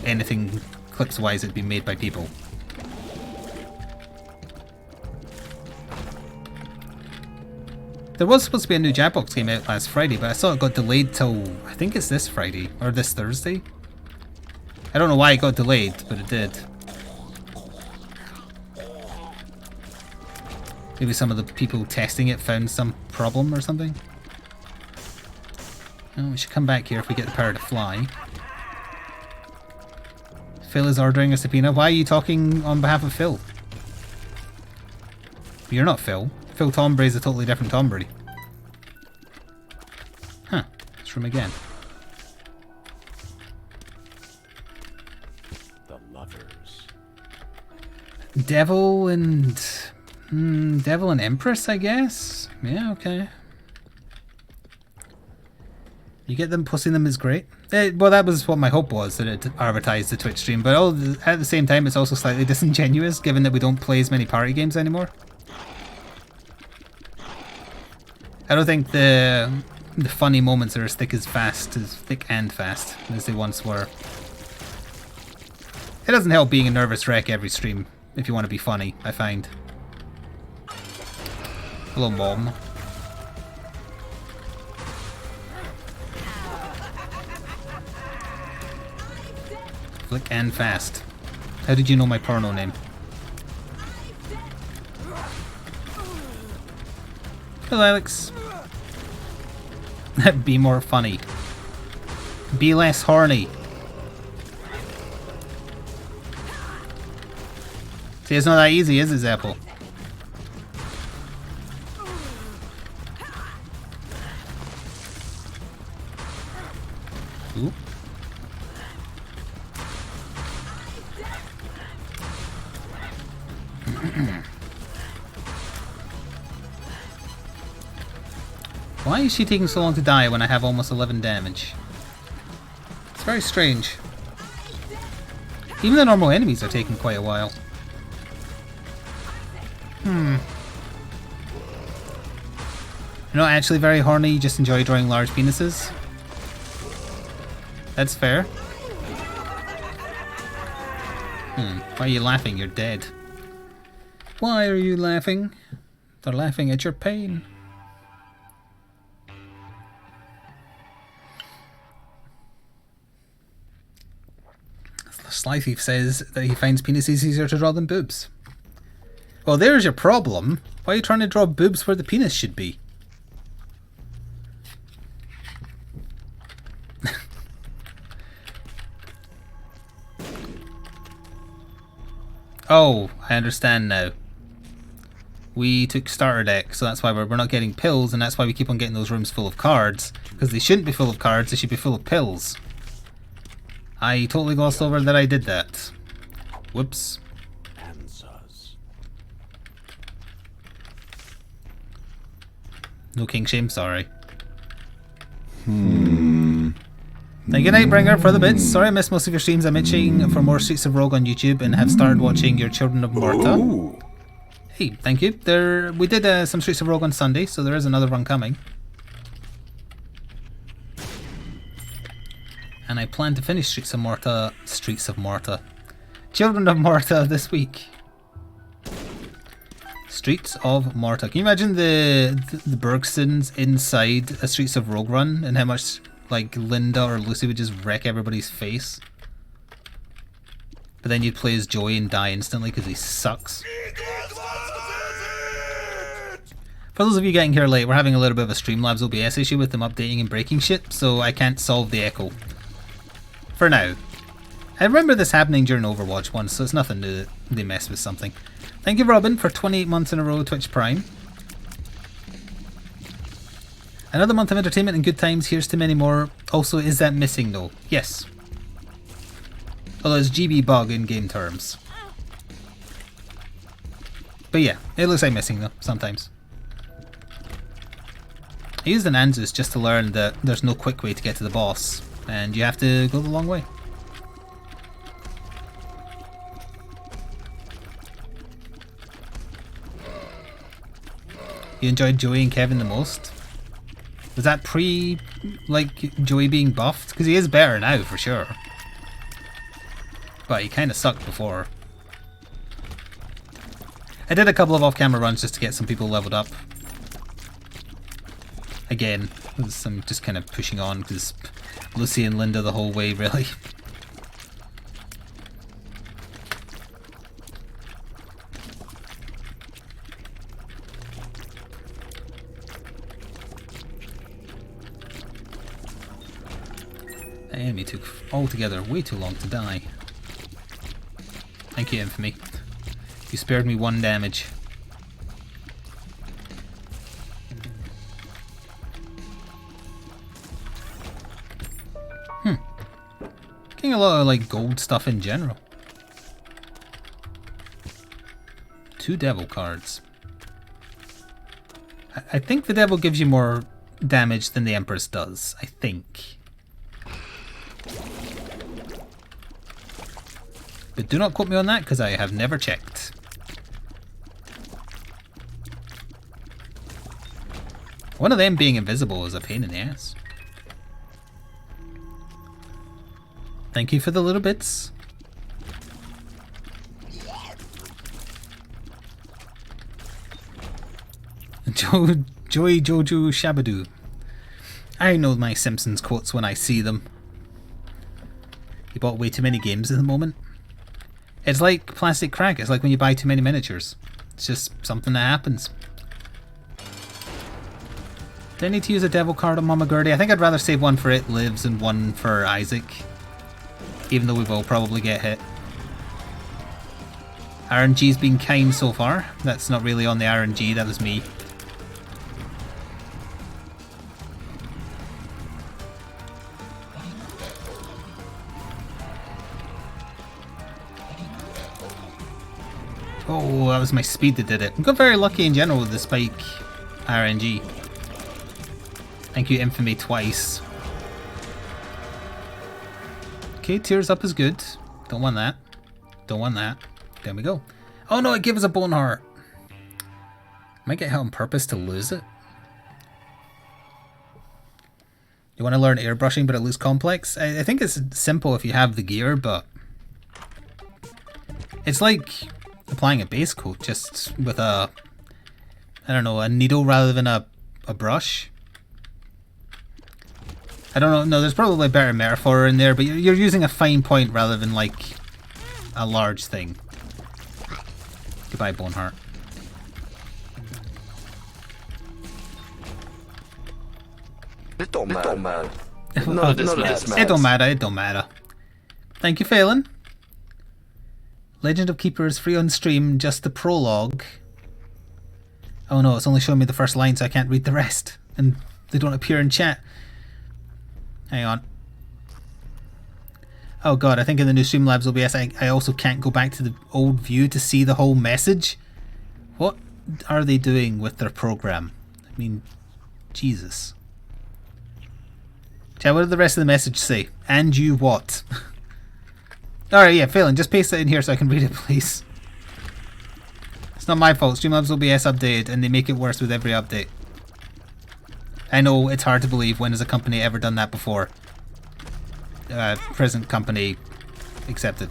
anything clips-wise that'd been made by people. There was supposed to be a new Jackbox game out last Friday, but I saw it got delayed till, I think it's this Friday, or this Thursday. I don't know why it got delayed, but it did. Maybe some of the people testing it found some problem or something. Oh, we should come back here if we get the power to fly. Phil is ordering a subpoena. Why are you talking on behalf of Phil? You're not Phil. Phil Tombury is a totally different Tombury. Huh. This room again. The lovers. Devil and... Devil and Empress, I guess? Yeah, okay. You get them, pussing them is great. Well, that was what my hope was, that it advertised the Twitch stream, but at the same time it's also slightly disingenuous, given that we don't play as many party games anymore. I don't think the funny moments are as thick and fast as they once were. It doesn't help being a nervous wreck every stream, if you want to be funny, I find. Hello, Mom. Flik and fast. How did you know my porno name? Hello, Alex. Be more funny. Be less horny. See, it's not that easy, is it, Zeppel? Ooh. Why is she taking so long to die when I have almost 11 damage? It's very strange. Even the normal enemies are taking quite a while. You're not actually very horny, you just enjoy drawing large penises? That's fair. Why are you laughing? You're dead. Why are you laughing? They're laughing at your pain. Sly Thief says that he finds penises easier to draw than boobs. Well, there's your problem. Why are you trying to draw boobs where the penis should be? Oh, I understand now. We took starter deck, so that's why we're not getting pills, and that's why we keep on getting those rooms full of cards. Because they shouldn't be full of cards, they should be full of pills. I totally glossed over that I did that. Whoops. Answers. No king shame, sorry. Thank you, Nightbringer, for the bits. Sorry I missed most of your streams. I'm itching for more Streets of Rogue on YouTube and have started watching your Children of Morta. Ooh. Hey, thank you. We did some Streets of Rogue on Sunday, so there is another run coming. And I plan to finish Streets of Morta, Children of Morta this week. Streets of Morta. Can you imagine the Bergsons inside a Streets of Rogue run and how much like Linda or Lucy would just wreck everybody's face? But then you'd play as Joey and die instantly because he sucks. For those of you getting here late, we're having a little bit of a Streamlabs OBS issue with them updating and breaking shit, so I can't solve the echo. For now. I remember this happening during Overwatch once, so it's nothing new that they mess with something. Thank you, Robin, for 28 months in a row Twitch Prime. Another month of entertainment and good times. Here's to many more. Also, is that missing though? Yes. Although it's GB bug in game terms. But yeah, it looks like missing though, sometimes. I used an Anzus just to learn that there's no quick way to get to the boss, and you have to go the long way. You enjoyed Joey and Kevin the most? Was that like, Joey being buffed? Because he is better now, for sure. But he kind of sucked before. I did a couple of off-camera runs just to get some people leveled up. Again, I'm just kind of pushing on, because Lucy and Linda the whole way, really. That enemy took altogether way too long to die. Thank you, Infamy. You spared me 1 damage. Getting a lot of like gold stuff in general. 2 devil cards. I think the devil gives you more damage than the Empress does. I think. But do not quote me on that because I have never checked. One of them being invisible is a pain in the ass. Thank you for the little bits. Joey Jojo Shabadoo. I know my Simpsons quotes when I see them. You bought way too many games at the moment. It's like plastic crack. It's like when you buy too many miniatures. It's just something that happens. Do I need to use a devil card on Mama Gertie? I think I'd rather save one for It Lives and one for Isaac. Even though we will probably get hit. RNG's been kind so far. That's not really on the RNG, that was me. Oh, that was my speed that did it. I got very lucky in general with the spike RNG. Thank you, Infamy, twice. Okay, tears up is good. Don't want that. Don't want that. There we go. Oh no, it gave us a bone heart. Might get hit on purpose to lose it. You want to learn airbrushing, but it looks complex? I think it's simple if you have the gear, but it's like applying a base coat just with a, I don't know, a needle rather than a brush. I don't know, no, there's probably a better metaphor in there, but you're using a fine point rather than like a large thing. Goodbye, Boneheart. It don't matter. It don't matter, it don't matter. Thank you, Phelan. Legend of Keeper is free on stream, just the prologue. Oh no, it's only showing me the first line, so I can't read the rest. And they don't appear in chat. Hang on. Oh god, I think in the new Streamlabs OBS I also can't go back to the old view to see the whole message. What are they doing with their program? I mean, Jesus. Chat, what did the rest of the message say? And you what? Alright, yeah, Phelan, just paste it in here so I can read it, please. It's not my fault. Streamlabs OBS updated and they make it worse with every update. I know, it's hard to believe. When has a company ever done that before? Present company accepted.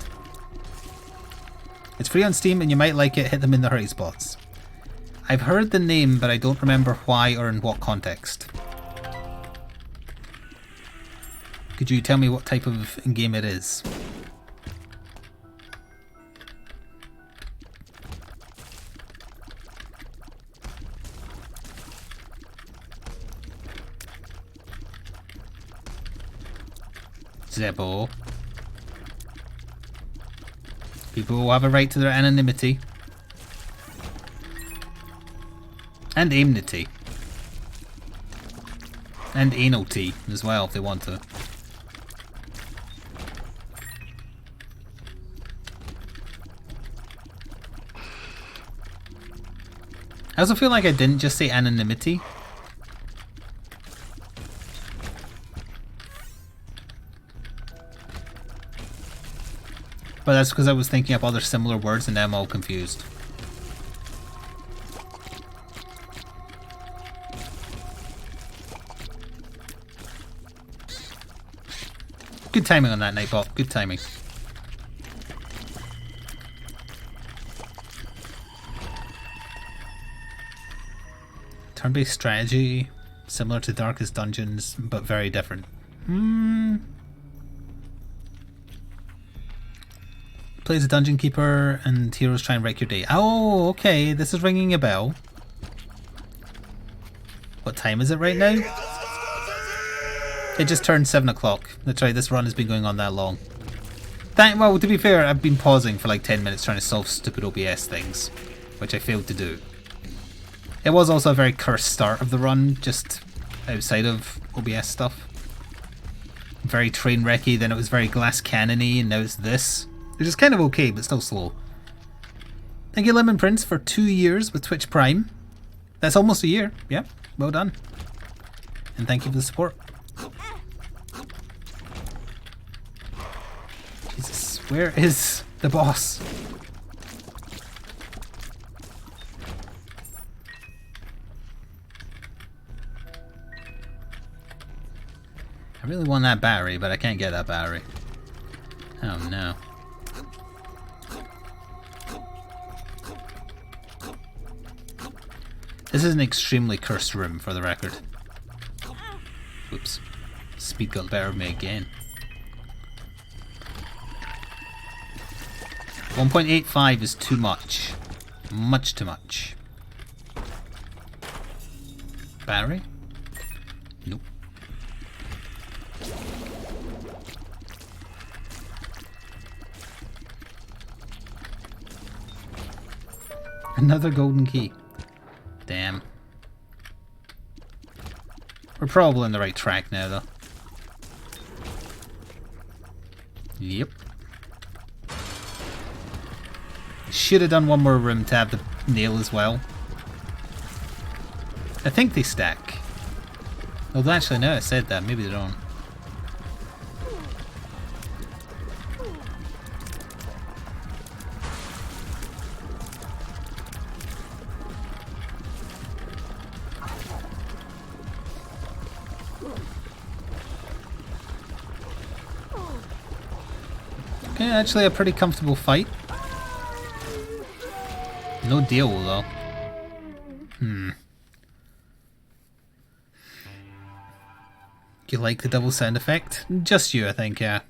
It's free on Steam and you might like it. Hit them in the hurry spots. I've heard the name, but I don't remember why or in what context. Could you tell me what type of game it is? Zebo. People have a right to their anonymity. And aimnity. And analty as well if they want to. I also feel like I didn't just say anonymity. But that's because I was thinking up other similar words and now I'm all confused. Good timing on that, Nightbot. Good timing. Turn-based strategy, similar to Darkest Dungeons, but very different. Plays a dungeon keeper and heroes try and wreck your day. Oh, okay, this is ringing a bell. What time is it right now? It just turned 7 o'clock. That's right, this run has been going on that long. Well, to be fair, I've been pausing for like 10 minutes trying to solve stupid OBS things, which I failed to do. It was also a very cursed start of the run, just outside of OBS stuff. Very train wrecky, then it was very glass cannon-y, and now it's this. Which is kind of okay, but still slow. Thank you, Lemon Prince, for 2 years with Twitch Prime. That's almost a year. Yeah, well done. And thank you for the support. Jesus, where is the boss? I really want that battery, but I can't get that battery. Oh no. This is an extremely cursed room, for the record. Whoops. Speed got the better of me again. 1.85 is too much. Much too much. Battery? Nope. Another golden key. Damn. We're probably on the right track now, though. Yep. Should have done one more room to have the nail as well. I think they stack. Although actually, now I said that, maybe they don't. Yeah, actually a pretty comfortable fight. No deal though. You like the double sound effect? Just you, I think, yeah.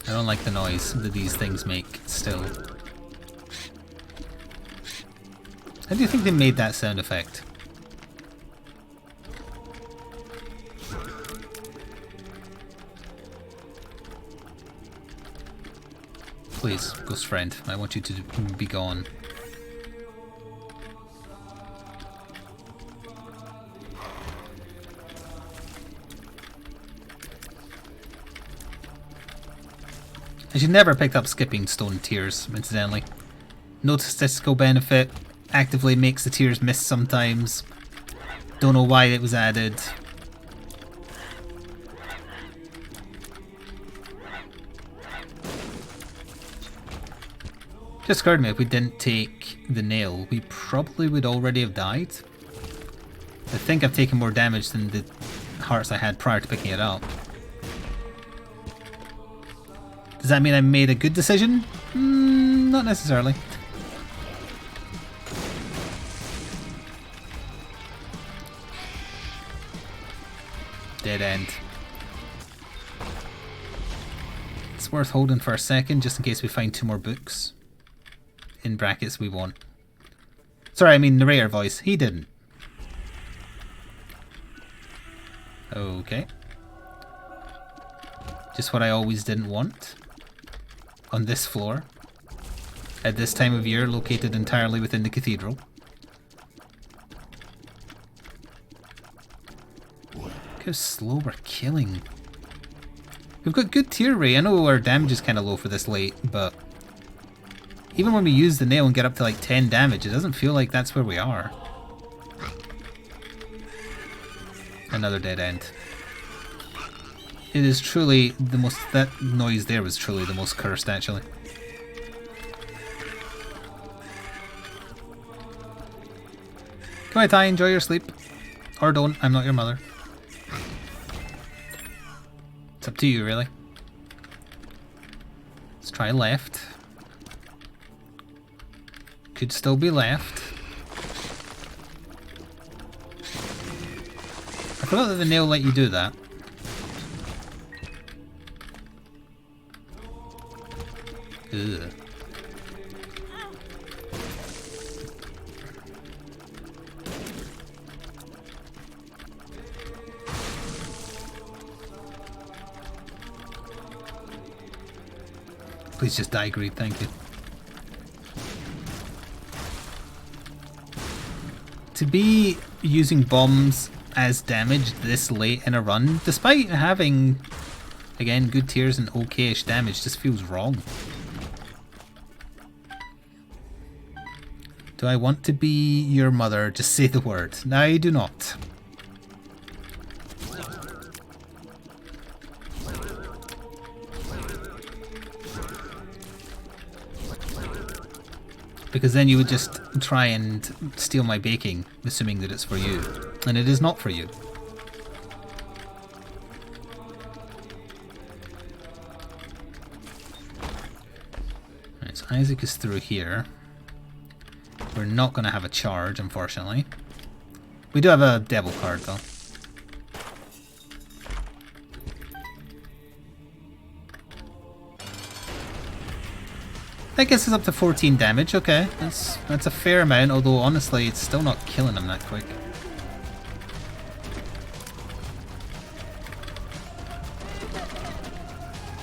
I don't like the noise that these things make still. How do you think they made that sound effect? Please, ghost friend, I want you to be gone. I should never picked up skipping stone tears, incidentally. No statistical benefit, actively makes the tears miss sometimes. Don't know why it was added. Just occurred to me, if we didn't take the nail, we probably would already have died. I think I've taken more damage than the hearts I had prior to picking it up. Does that mean I made a good decision? Not necessarily. Dead end. It's worth holding for a second just in case we find 2 more books. In brackets we won't. Sorry, I mean narrator voice. He didn't. Okay. Just what I always didn't want. On this floor. At this time of year, located entirely within the cathedral. Look how slow we're killing. We've got good tier rate. I know our damage is kind of low for this late, but even when we use the nail and get up to like 10 damage, it doesn't feel like that's where we are. Another dead end. It is truly the most... That noise there was truly the most cursed, actually. Come on, Ty, enjoy your sleep. Or don't, I'm not your mother. It's up to you, really. Let's try left. Could still be left. I forgot that the nail let you do that. Ugh. Please just die, Greed, thank you. To be using bombs as damage this late in a run, despite having, again, good tiers and okay-ish damage, just feels wrong. Do I want to be your mother? Just say the word. No, I do not. Because then you would just try and steal my baking, assuming that it's for you. And it is not for you. Right, so Isaac is through here. We're not going to have a charge, unfortunately. We do have a devil card, though. That gets us up to 14 damage, okay. That's a fair amount, although honestly it's still not killing him that quick.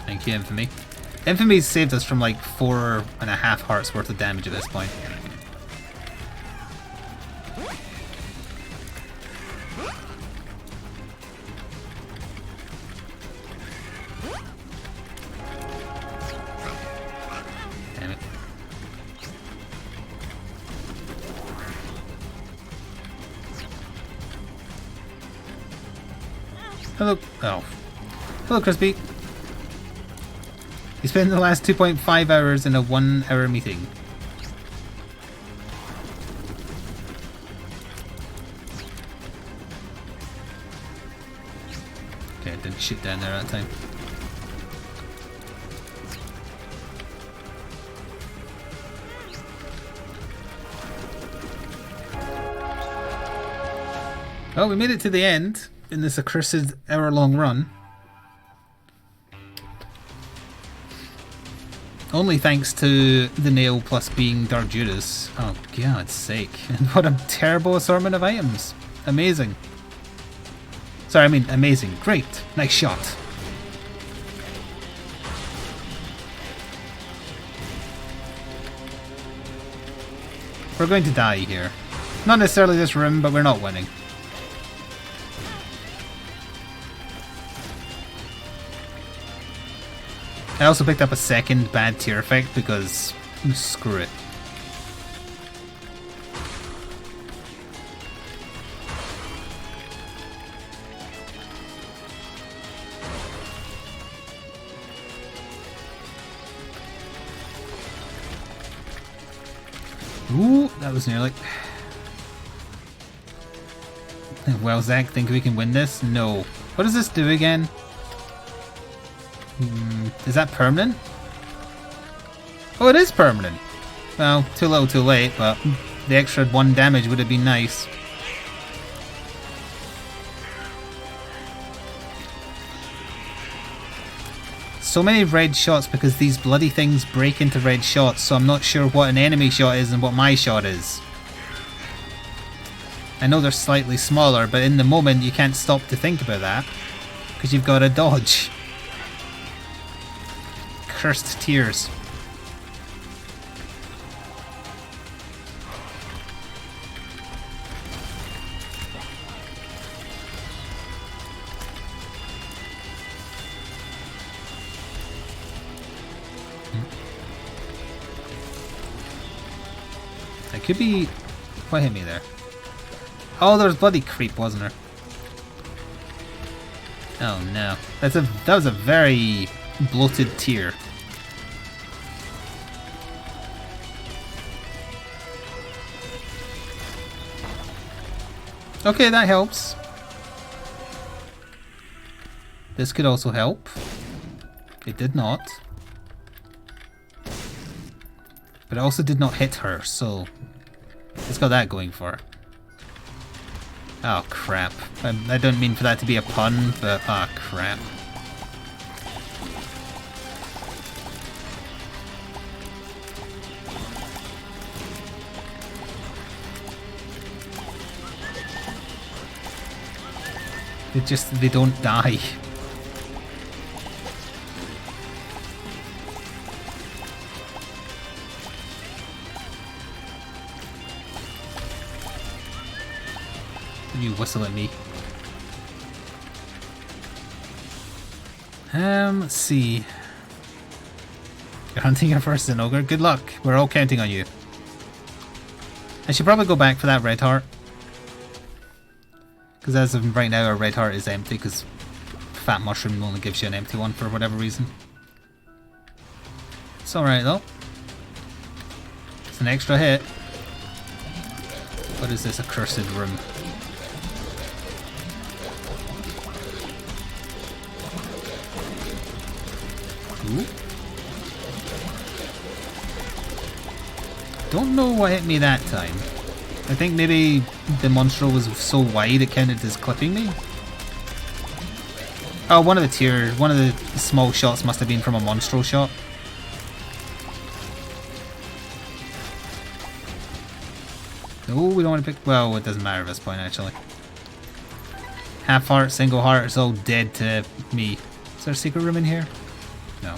Thank you, Infamy. Infamy saved us from like 4.5 hearts worth of damage at this point. Hello. Oh. Hello, Crispy. You spent the last 2.5 hours in a 1-hour meeting. Okay, I didn't shoot down there that time. Well, we made it to the end in this accursed hour-long run. Only thanks to the nail plus being Dark Judas. Oh, God's sake. And what a terrible assortment of items. Amazing. Sorry, I mean amazing. Great. Nice shot. We're going to die here. Not necessarily this room, but we're not winning. I also picked up a second bad tear effect because screw it. Ooh, that was nearly. Well, Zach, think we can win this? No. What does this do again? Is that permanent? Oh, it is permanent. Well, too little too late, but the extra 1 damage would have been nice. So many red shots because these bloody things break into red shots, so I'm not sure what an enemy shot is and what my shot is. I know they're slightly smaller, but in the moment you can't stop to think about that because you've got to dodge. Cursed tears. That could be... What hit me there? Oh, there was bloody creep, wasn't there? Oh no. That was a very bloated tear. Okay, that helps. This could also help. It did not. But it also did not hit her, so it's got that going for it. Oh crap. I don't mean for that to be a pun, but ah crap. They don't die. You whistle at me. Let's see. You're hunting your first an ogre. Good luck. We're all counting on you. I should probably go back for that red heart. Because as of right now, our red heart is empty because Fat Mushroom only gives you an empty one for whatever reason. It's alright though. It's an extra hit. What is this accursed room? Ooh. Don't know what hit me that time. I think maybe the monstro was so wide it counted as clipping me. Oh, one of the small shots must have been from a monstro shot. No, we don't want to pick... Well, it doesn't matter at this point, actually. Half heart, single heart, it's all dead to me. Is there a secret room in here? No.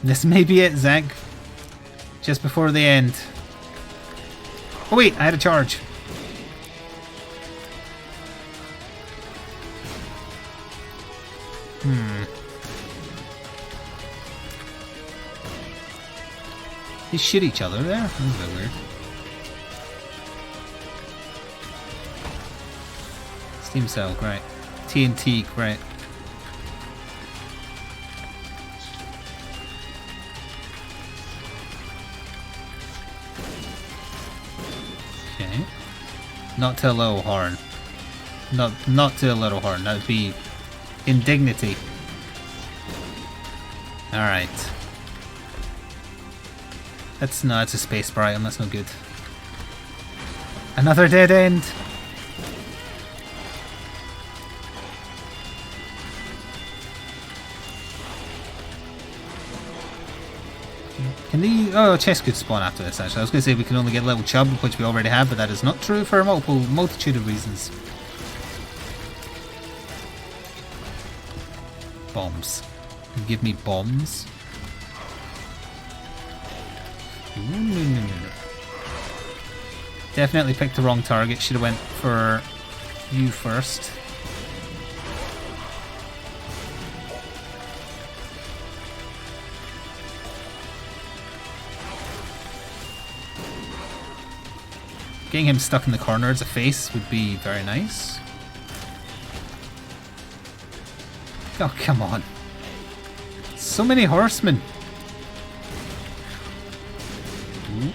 This may be it, Zach. Just before the end. Oh wait, I had a charge. They shoot each other there? That's a bit weird. Steam cell, great. TNT, great. Okay. Not to a low horn. Not to a little horn. That would be indignity. Alright. That's a space bar item, that's no good. Another dead end! Can the... Oh, chest could spawn after this actually. I was going to say we can only get level chub, which we already have, but that is not true for a multitude of reasons. Bombs. Give me bombs. No. Definitely picked the wrong target. Should have went for you first. Getting him stuck in the corner as a face would be very nice. Oh, come on. So many horsemen. Ooh.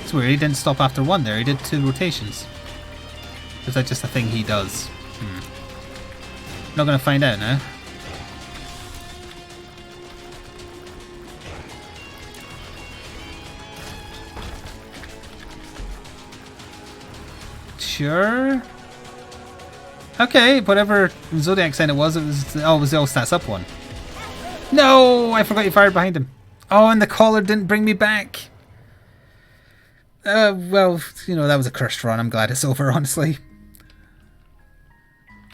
It's weird, he didn't stop after one there, he did 2 rotations. Is that just a thing he does? Not gonna find out now. Sure. Okay, whatever Zodiac sign it was the all stats up one. No, I forgot you fired behind him. Oh, and the collar didn't bring me back. Well, you know, that was a cursed run. I'm glad it's over, honestly.